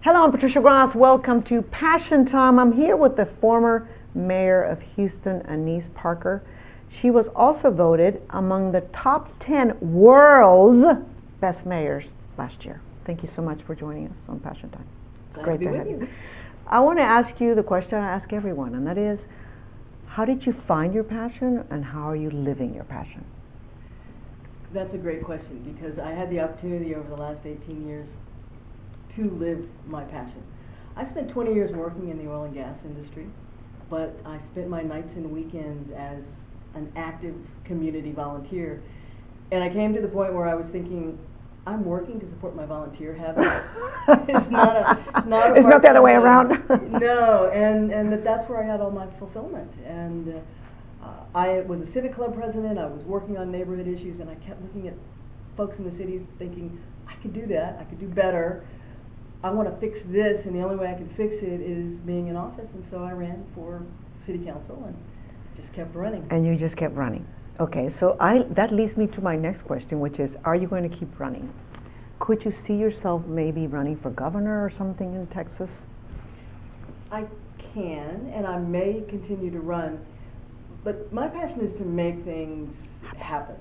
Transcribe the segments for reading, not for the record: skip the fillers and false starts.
Hello, I'm Patricia Gras. Welcome to Passion Time. I'm here with the former mayor of Houston, Annise Parker. She was also voted among the top 10 world's best mayors last year. Thank you so much for joining us on Passion Time. It's great to have you. I want to ask you the question I ask everyone, and that is, how did you find your passion and how are you living your passion? That's a great question because I had the opportunity over the last 18 years to live my passion. I spent 20 years working in the oil and gas industry, but I spent my nights and weekends as an active community volunteer. And I came to the point where I was thinking, I'm working to support my volunteer habit. It's not the other way around. No, and that's where I had all my fulfillment. And I was a civic club president. I was working on neighborhood issues, and I kept looking at folks in the city thinking, I could do that, I could do better. I want to fix this, and the only way I can fix it is being in office. And so I ran for city council and just kept running. And you just kept running. Okay, so that leads me to my next question, which is, are you going to keep running? Could you see yourself maybe running for governor or something in Texas? I can, and I may continue to run, but my passion is to make things happen.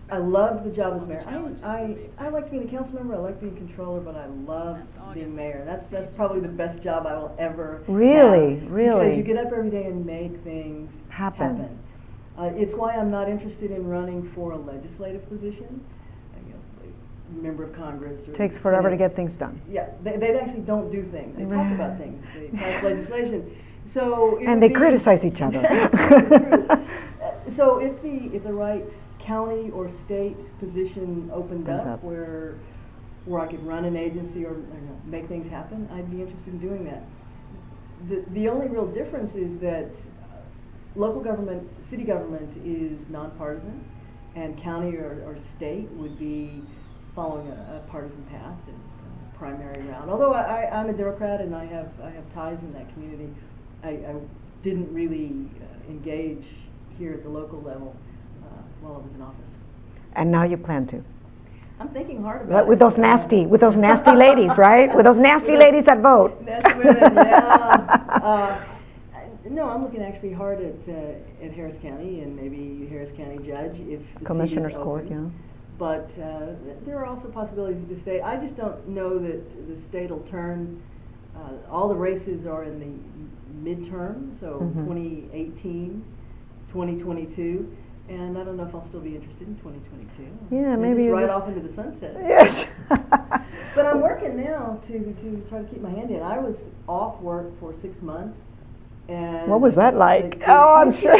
I loved the job as mayor. I like being a council member, I like being controller, but I love being mayor. That's probably the best job I will ever have. Really? Because you get up every day and make things happen. It's why I'm not interested in running for a legislative position. Member of Congress. Or takes forever to get things done. Yeah, they actually don't do things. They talk about things. They pass legislation. So and they criticize each other. So if the right county or state position opened up where I could run an agency or make things happen, I'd be interested in doing that. The only real difference is that local government, city government is nonpartisan, and county or state would be following a partisan path and primary round. Although I'm a Democrat and I have ties in that community, I didn't really engage here at the local level while I was in office. And now you plan to? I'm thinking hard about it. With those nasty ladies, right? With those nasty ladies that vote. Nasty women, yeah. No, I'm looking actually hard at Harris County and maybe Harris County judge if the Commissioner's seat is Court, open. yeah. But there are also possibilities of the state. I just don't know that the state will turn. All the races are in the midterm, so 2018, 2022. And I don't know if I'll still be interested in 2022. Yeah, maybe just right off into the sunset. Yes. But I'm working now to try to keep my hand in. I was off work for 6 months. And what was that like? I'm sure.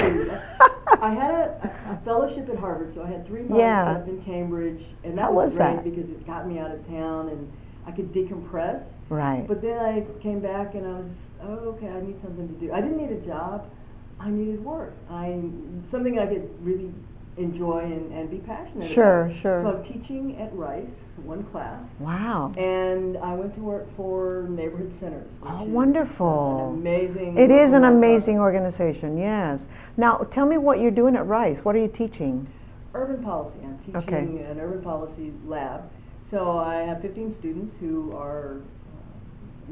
I had a fellowship at Harvard, so I had 3 months up in Cambridge, and that was great because it got me out of town and I could decompress. Right. But then I came back and I was just, okay, I need something to do. I didn't need a job. I needed work. Something I could really enjoy and be passionate about. Sure. So I'm teaching at Rice, one class. Wow. And I went to work for neighborhood centers. Oh, wonderful. An amazing. It is an amazing organization, yes. Now, tell me what you're doing at Rice. What are you teaching? Urban policy. I'm teaching an urban policy lab. So I have 15 students who are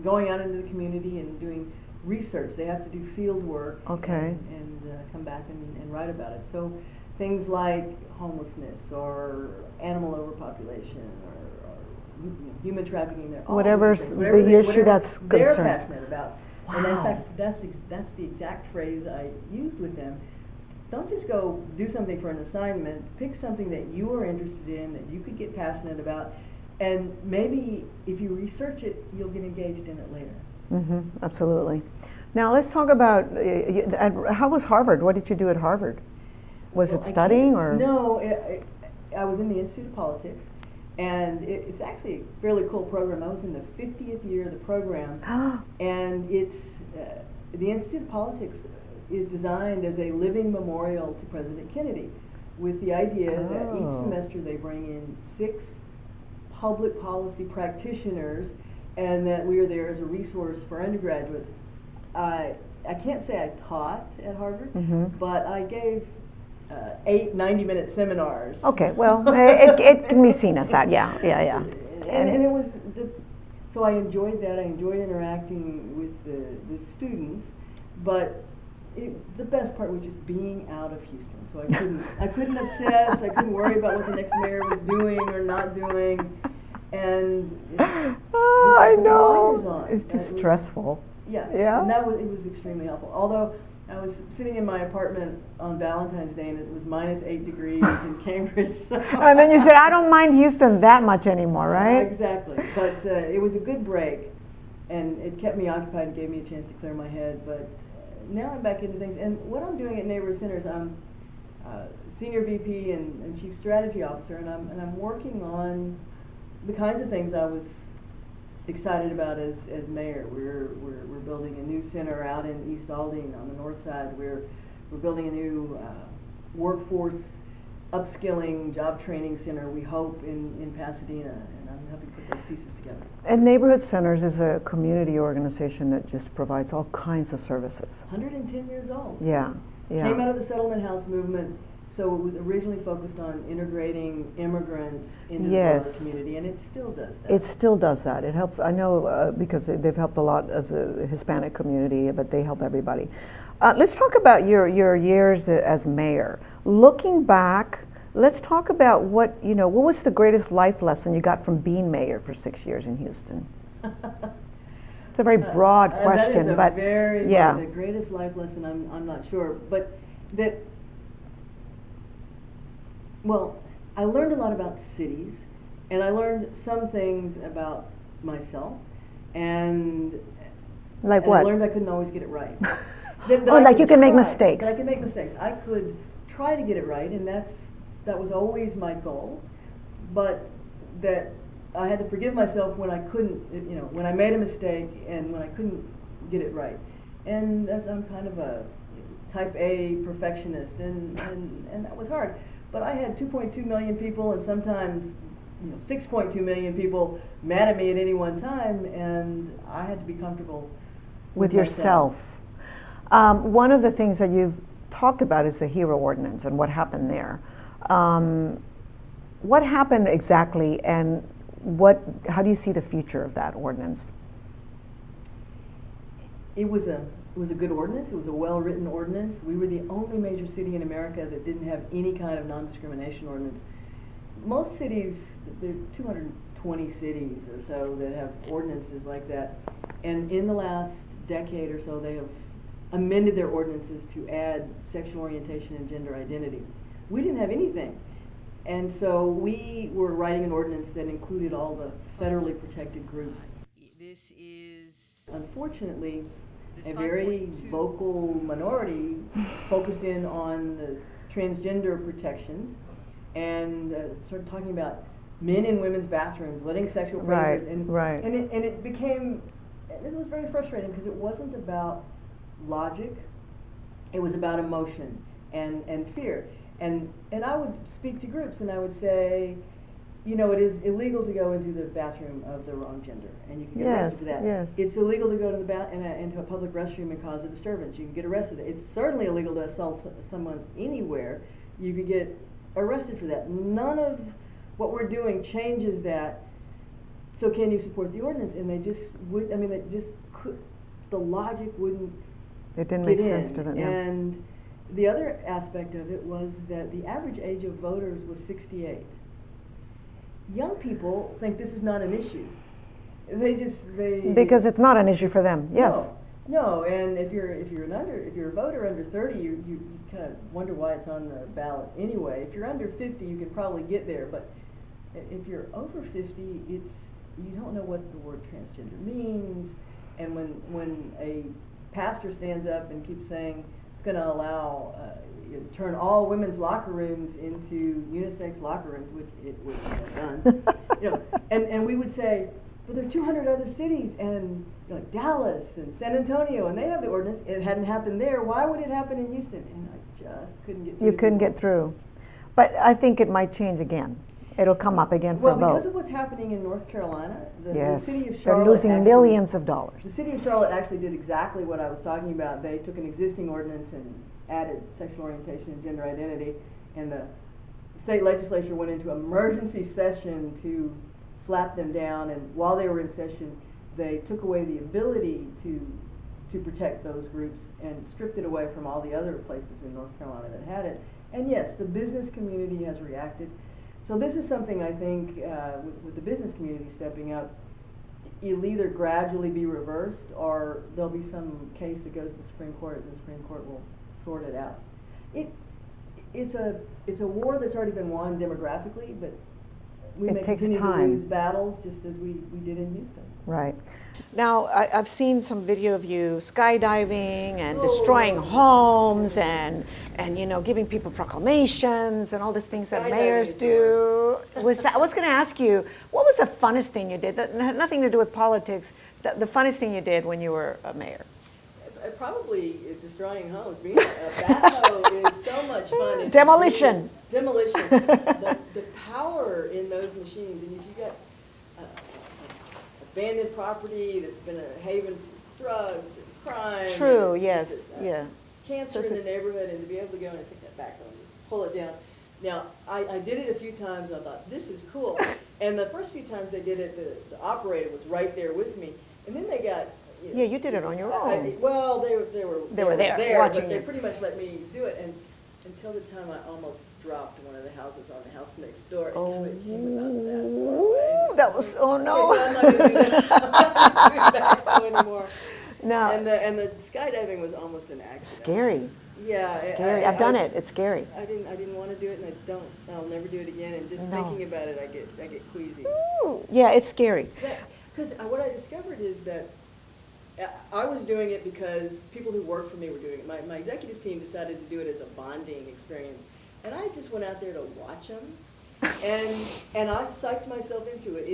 going out into the community and doing research. They have to do field work and come back and write about it. So things like homelessness or animal overpopulation or human trafficking. Whatever's the issue that's they're concerned. passionate about. Wow. And in fact, that's the exact phrase I used with them. Don't just go do something for an assignment. Pick something that you are interested in, that you could get passionate about, and maybe if you research it, you'll get engaged in it later. Absolutely. Now let's talk about how was Harvard? What did you do at Harvard? Was it studying or? No, I was in the Institute of Politics, and it's actually a fairly cool program. I was in the 50th year of the program, and it's the Institute of Politics is designed as a living memorial to President Kennedy, with the idea that each semester they bring in 6 public policy practitioners, and that we are there as a resource for undergraduates. I can't say I taught at Harvard, but I gave 8 90-minute seminars. Okay, well, it can be seen as that, yeah. and it was so I enjoyed that. I enjoyed interacting with the students, but the best part was just being out of Houston. So I couldn't obsess. I couldn't worry about what the next mayor was doing or not doing, and I know it's too stressful. Yeah, yeah. And it was extremely helpful. Although I was sitting in my apartment on Valentine's Day and it was -8 degrees in Cambridge. So and then you said, I don't mind Houston that much anymore, right? Exactly. But it was a good break, and it kept me occupied and gave me a chance to clear my head. But now I'm back into things. And what I'm doing at Neighborhood Centers, I'm Senior VP and Chief Strategy Officer, and I'm working on the kinds of things I was excited about as mayor. We're building a new center out in East Aldine on the north side. We're building a new workforce upskilling job training center, we hope, in Pasadena, and I'm helping put those pieces together. And Neighborhood Centers is a community organization that just provides all kinds of services. 110 years old. Yeah, yeah. Came out of the settlement house movement. So it was originally focused on integrating immigrants into the broader community, and it still does that. It still does that. It helps, I know, because they've helped a lot of the Hispanic community, but they help everybody. Let's talk about your years as mayor. Looking back, let's talk about what was the greatest life lesson you got from being mayor for 6 years in Houston? It's a very broad question, that is the greatest life lesson, I'm not sure, but that. Well, I learned a lot about cities, and I learned some things about myself, and like what? I learned I couldn't always get it right. Like you can make mistakes. That I can make mistakes. I could try to get it right, and that was always my goal, but that I had to forgive myself when I couldn't, when I made a mistake and when I couldn't get it right. And as I'm kind of a type A perfectionist, and that was hard. But I had 2.2 million people, and sometimes 6.2 million people mad at me at any one time, and I had to be comfortable with yourself. One of the things that you've talked about is the HERO ordinance and what happened there. What happened exactly, and how do you see the future of that ordinance? It was a good ordinance. It was a well-written ordinance. We were the only major city in America that didn't have any kind of non-discrimination ordinance. Most cities, there are 220 cities or so that have ordinances like that. And in the last decade or so, they have amended their ordinances to add sexual orientation and gender identity. We didn't have anything. And so we were writing an ordinance that included all the federally protected groups. This is, unfortunately, a very vocal minority focused in on the transgender protections and started talking about men in women's bathrooms, letting sexual predators in. Right. And it became, it was very frustrating because it wasn't about logic, it was about emotion and fear. And I would speak to groups and I would say, it is illegal to go into the bathroom of the wrong gender, and you can get arrested for that. Yes. It's illegal to go to into a public restroom and cause a disturbance. You can get arrested. It's certainly illegal to assault someone anywhere. You could get arrested for that. None of what we're doing changes that. So can you support the ordinance? And they just would. I mean, the logic wouldn't. It didn't make sense to them. And the other aspect of it was that the average age of voters was 68. Young people think this is not an issue. Because it's not an issue for them. Yes. No, and if you're a voter under 30, you kind of wonder why it's on the ballot anyway. If you're under 50, you can probably get there, but if you're over 50, you don't know what the word transgender means. And when a pastor stands up and keeps saying it's going to allow turn all women's locker rooms into unisex locker rooms, which it would have done, and we would say, but there are 200 other cities, and like Dallas and San Antonio, and they have the ordinance. It hadn't happened there. Why would it happen in Houston? And I just couldn't get through. You couldn't get through. But I think it might change again. It'll come up again for a vote. Well, because of what's happening in North Carolina, the city of Charlotte, they're losing millions of dollars. The city of Charlotte actually did exactly what I was talking about. They took an existing ordinance and added sexual orientation and gender identity, and the state legislature went into emergency session to slapped them down, and while they were in session, they took away the ability to protect those groups and stripped it away from all the other places in North Carolina that had it. And yes, the business community has reacted. So this is something I think with the business community stepping up, it'll either gradually be reversed or there'll be some case that goes to the Supreme Court and the Supreme Court will sort it out. It's a war that's already been won demographically, but we may continue to lose battles just as we did in Houston. Right. Now, I've seen some video of you skydiving and destroying homes and you know, giving people proclamations and all these things that mayors do. I was going to ask you, what was the funnest thing you did that had nothing to do with politics, the funnest thing you did when you were a mayor? Probably destroying homes. Being a backhoe is so much fun. Demolition. Demolition. The power in those machines, and if you got abandoned property that's been a haven for drugs and crime. True. And Yes. Yeah. Cancer in the neighborhood, and to be able to go and take that backhoe and just pull it down. Now, I did it a few times. I thought, this is cool. And the first few times they did it, the operator was right there with me. And then they got. Yeah, you did it on your own. Well, they were there watching but they you. pretty much let me do it, and until the time I almost dropped one of the houses on the house next door. Oh, And it came about that was, oh no. Okay, so I'm not going to do that. I'm not going to do that anymore. No. And the skydiving was almost an accident. Scary. Yeah. Scary. I've done it. It's scary. I didn't want to do it, and I'll never do it again. And just thinking about it, I get queasy. Ooh. Yeah, it's scary. Because what I discovered is that I was doing it because people who worked for me were doing it. My executive team decided to do it as a bonding experience. And I just went out there to watch them. And I psyched myself into it.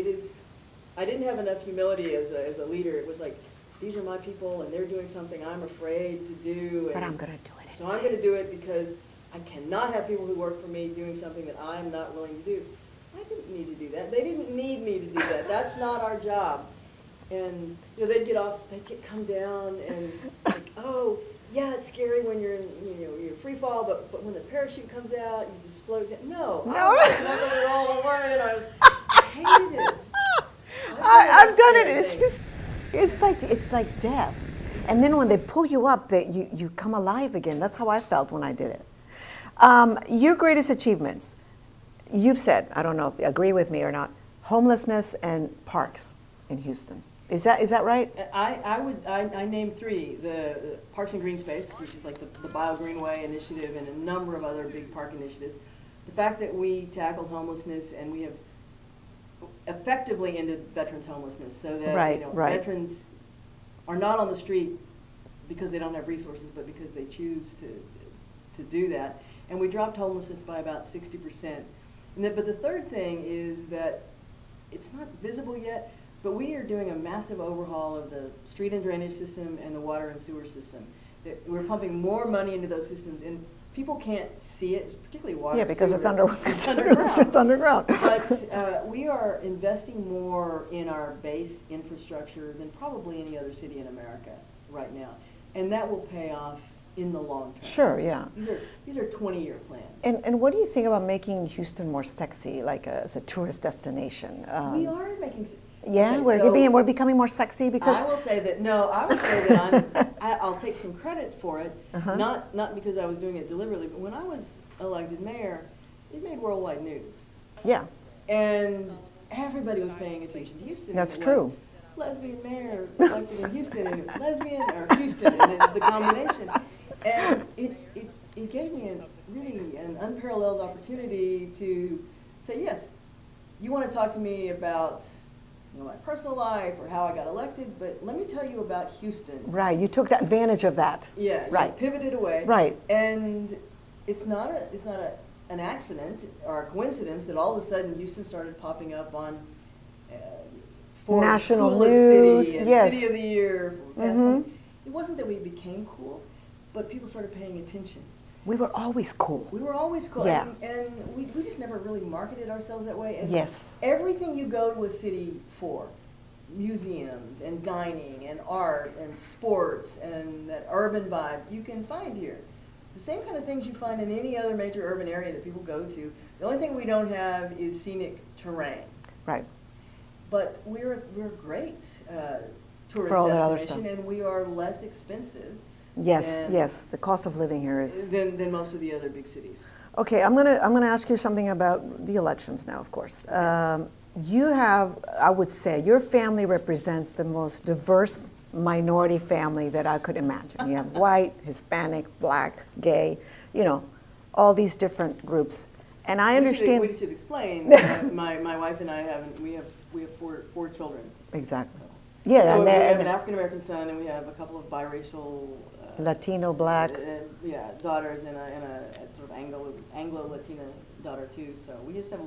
I didn't have enough humility as a leader. It was like, these are my people, and they're doing something I'm afraid to do. But I'm going to do it anyway. So I'm going to do it because I cannot have people who work for me doing something that I'm not willing to do. I didn't need to do that. They didn't need me to do that. That's not our job. And you know, they'd come down and like, oh, yeah, it's scary when you're in, you're free fall, but when the parachute comes out, you just float down. No. I was snuggling it all the way, and I hated it. I've done it. It's like death. And then when they pull you up, you come alive again. That's how I felt when I did it. Your greatest achievements, you've said, I don't know if you agree with me or not, homelessness and parks in Houston. Is that right? I named three: the Parks and Green Space, which is like the Bio Greenway initiative, and a number of other big park initiatives. The fact that we tackled homelessness and we have effectively ended veterans' homelessness, so that veterans are not on the street because they don't have resources, but because they choose to do that. And we dropped homelessness by about 60%. But the third thing is that it's not visible yet, but we are doing a massive overhaul of the street and drainage system and the water and sewer system. We're pumping more money into those systems, and people can't see it, particularly water. Yeah, because it's underground. It's underground. But we are investing more in our base infrastructure than probably any other city in America right now, and that will pay off in the long term. Sure, yeah. These are 20-year plans. And what do you think about making Houston more sexy, like as a tourist destination? We are making. Yeah, okay, we're becoming more sexy because. I will say that I'll take some credit for it, not because I was doing it deliberately, but when I was elected mayor, it made worldwide news. Yeah. And everybody was paying attention to Houston. That's true. Lesbian mayor elected in Houston, and it was lesbian or Houston, and it's the combination. And it gave me really an unparalleled opportunity to say, yes, you want to talk to me about my personal life or how I got elected, but let me tell you about Houston. Right, you took that advantage of that. Yeah, right. You pivoted away. Right. And it's not an accident or a coincidence that all of a sudden Houston started popping up on national news, city and yes. City of the Year. It wasn't that we became cool, but people started paying attention. We were always cool. We were always cool. Yeah. And we just never really marketed ourselves that way. And yes. Everything you go to a city for, museums and dining and art and sports and that urban vibe, you can find here. The same kind of things you find in any other major urban area that people go to. The only thing we don't have is scenic terrain. Right. but we're a great tourist For all that other destination, stuff. and we are less expensive. Yes, yes. The cost of living here is than most of the other big cities. Okay, I'm gonna ask you something about the elections now, of course. You have, I would say, your family represents the most diverse minority family that I could imagine. You have white, Hispanic, black, gay, you know, all these different groups. And I understand. We should explain. My wife and I we have four children. Exactly. Yeah, so and we have an African American son, and we have a couple of biracial. Latino, black. Yeah, daughters, and a sort of Anglo-Latina daughter too. So we just have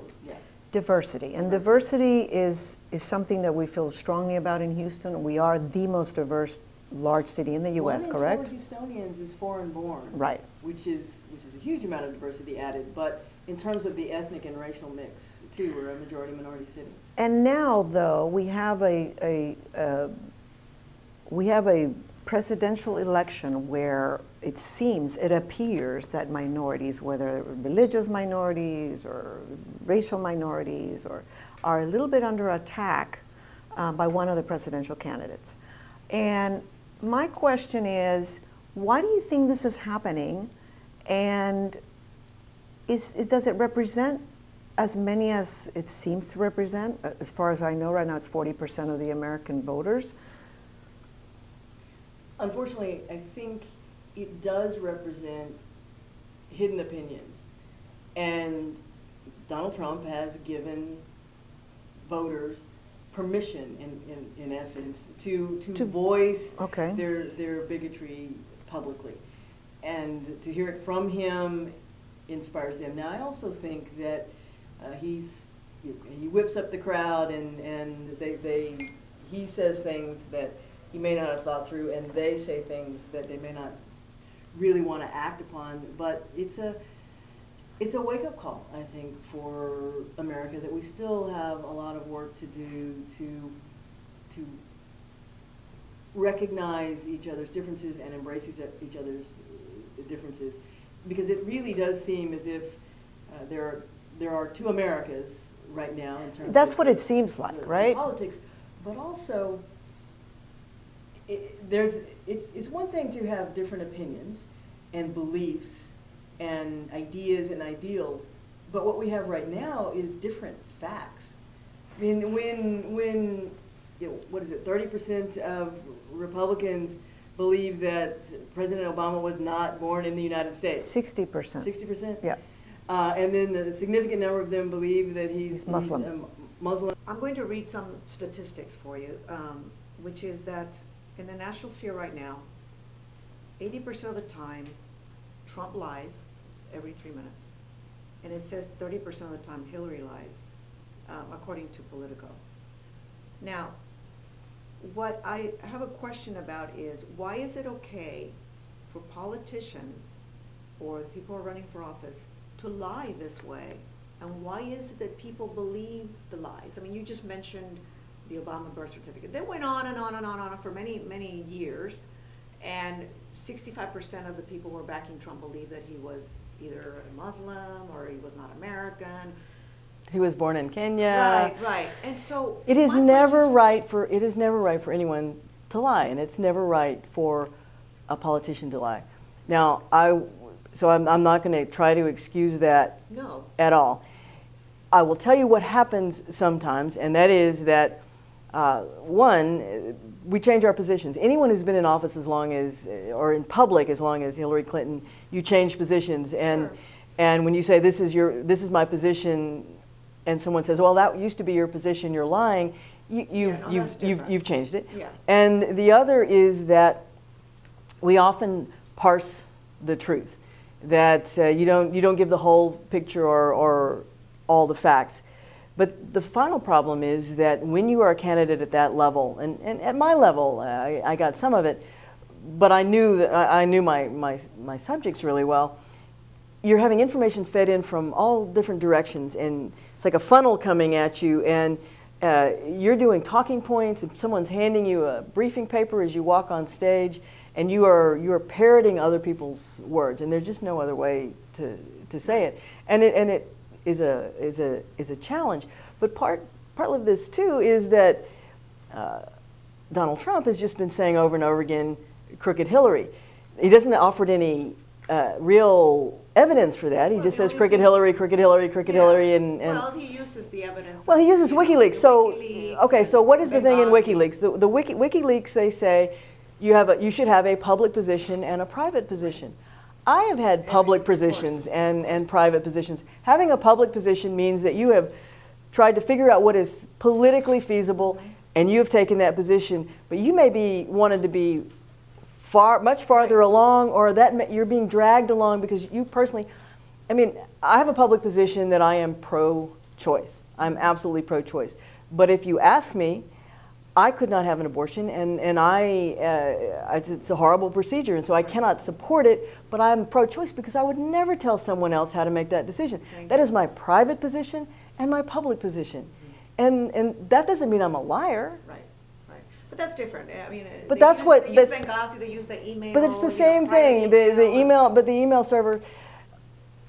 diversity, and diversity is something that we feel strongly about in Houston. We are the most diverse large city in the U.S. Correct? 1 in 4 Houstonians is foreign-born. Right. Which is a huge amount of diversity added, but in terms of the ethnic and racial mix too, we're a majority-minority city. And now, though, we have a presidential election where it appears that minorities, whether religious minorities or racial minorities, are a little bit under attack by one of the presidential candidates. And my question is, why do you think this is happening? And does it represent as many as it seems to represent? As far as I know, right now it's 40% of the American voters. Unfortunately, I think it does represent hidden opinions. And Donald Trump has given voters permission, in essence, to voice their bigotry publicly. And to hear it from him inspires them. Now, I also think that he whips up the crowd, and he says things that he may not have thought through, and they say things that they may not really want to act upon. But it's a wake-up call, I think, for America, that we still have a lot of work to do to recognize each other's differences and embrace each other's differences, because it really does seem as if there are two Americas right now in terms. That's what it seems like, right? Politics, but also. It's one thing to have different opinions and beliefs and ideas and ideals, but what we have right now is different facts. I mean, when what is it, 30% of Republicans believe that President Obama was not born in the United States. 60%. 60%? Yeah. And then a significant number of them believe that he's Muslim. Muslim. I'm going to read some statistics for you, which is that in the national sphere right now, 80% of the time, Trump lies every 3 minutes. And it says 30% of the time Hillary lies, according to Politico. Now, what I have a question about is, why is it okay for politicians or the people who are running for office to lie this way? And why is it that people believe the lies? I mean, you just mentioned the Obama birth certificate. That went on and on and on and on for many, many years. And 65% of the people who were backing Trump believed that he was either a Muslim or he was not American. He was born in Kenya. Right. And so it is never right for anyone to lie, and it's never right for a politician to lie. Now, I'm not going to try to excuse that at all. I will tell you what happens sometimes, and that is that one, we change our positions. Anyone who's been in office as long as, or in public as long as Hillary Clinton, you change positions, and when you say this is my position, and someone says, well, that used to be your position, you're lying, you've changed it. Yeah. And the other is that we often parse the truth, that you don't give the whole picture or all the facts. But the final problem is that when you are a candidate at that level, and at my level, I got some of it, but I knew my subjects really well. You're having information fed in from all different directions, and it's like a funnel coming at you, and you're doing talking points, and someone's handing you a briefing paper as you walk on stage, and you are parroting other people's words, and there's just no other way to say it, and it is a challenge. But part part of this too is that Donald Trump has just been saying over and over again, crooked Hillary. He doesn't offer any real evidence for that. He just says crooked Hillary, crooked Hillary, crooked Hillary, and well, he uses the evidence. Well, he uses WikiLeaks. So okay, so what is the thing in Benghazi. WikiLeaks? The WikiLeaks, they say you should have a public position and a private position. I have had public positions and private positions. Having a public position means that you have tried to figure out what is politically feasible, and you have taken that position. But you may be wanted to be much farther along, or that you're being dragged along because you personally. I mean, I have a public position that I am pro-choice. I'm absolutely pro-choice. But if you ask me, I could not have an abortion, and it's a horrible procedure, and so I cannot support it, but I'm pro-choice because I would never tell someone else how to make that decision. That is my private position and my public position. And that doesn't mean I'm a liar. Right, right. But that's different. I mean, but that's what. They use Benghazi, they use the email. But it's the same thing. The email, but the email server,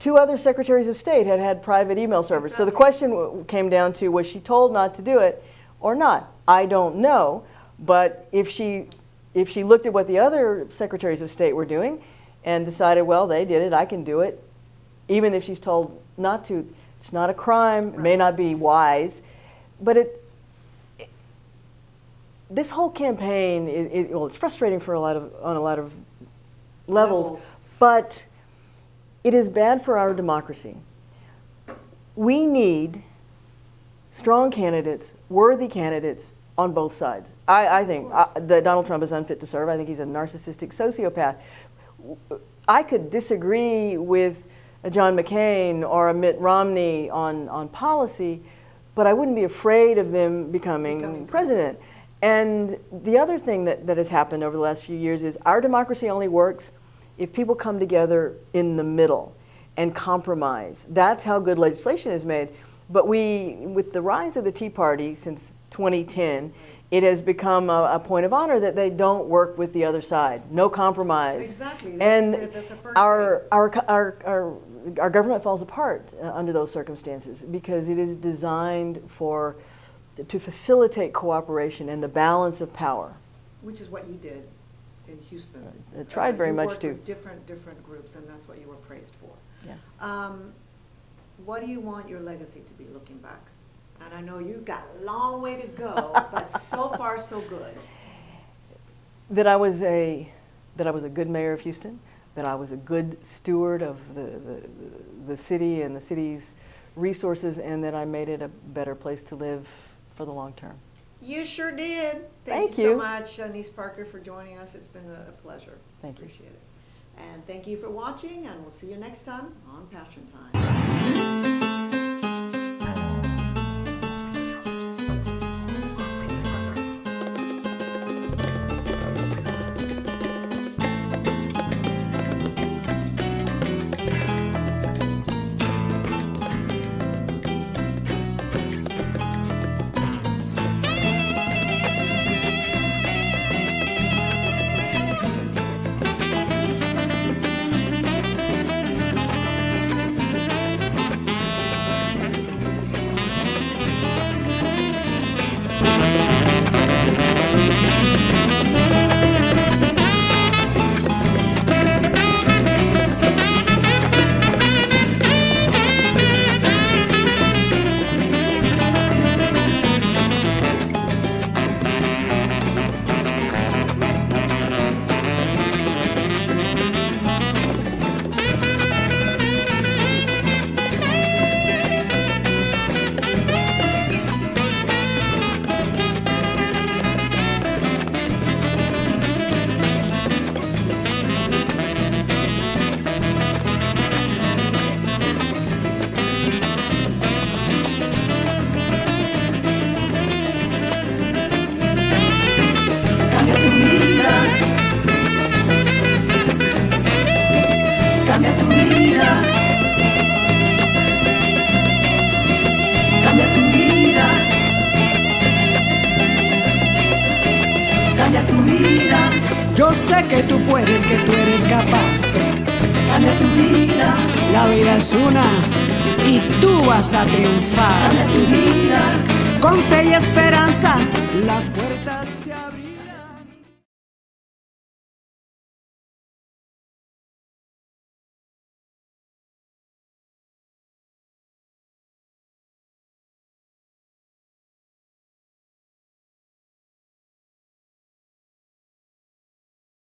2 other secretaries of state had private email servers. Exactly. So the question came down to, was she told not to do it or not? I don't know. But if she looked at what the other secretaries of state were doing and decided, well, they did it, I can do it, even if she's told not to, it's not a crime. Right. It may not be wise, but this whole campaign, it's frustrating on a lot of levels, but it is bad for our democracy. We need strong candidates, worthy candidates on both sides. I think that Donald Trump is unfit to serve. I think he's a narcissistic sociopath. I could disagree with a John McCain or a Mitt Romney on policy, but I wouldn't be afraid of them becoming president. And the other thing that has happened over the last few years is our democracy only works if people come together in the middle and compromise. That's how good legislation is made. But with the rise of the Tea Party since 2010, it has become a point of honor that they don't work with the other side. No compromise. Exactly. That's the first our government falls apart under those circumstances because it is designed to facilitate cooperation and the balance of power. Which is what you did in Houston. I tried very much to. You worked with different groups, and that's what you were praised for. Yeah. What do you want your legacy to be looking back? And I know you've got a long way to go, but so far so good. That I was a good mayor of Houston, that I was a good steward of the city and the city's resources, and that I made it a better place to live for the long term. You sure did. Thank you so much, Annise Parker, for joining us. It's been a pleasure. Thank you. Appreciate it. And thank you for watching, and we'll see you next time on Passion Time. Yo sé que tú puedes, que tú eres capaz. Cambia tu vida. La vida es una y tú vas a triunfar. Cambia tu vida. con fe y esperanza las puertas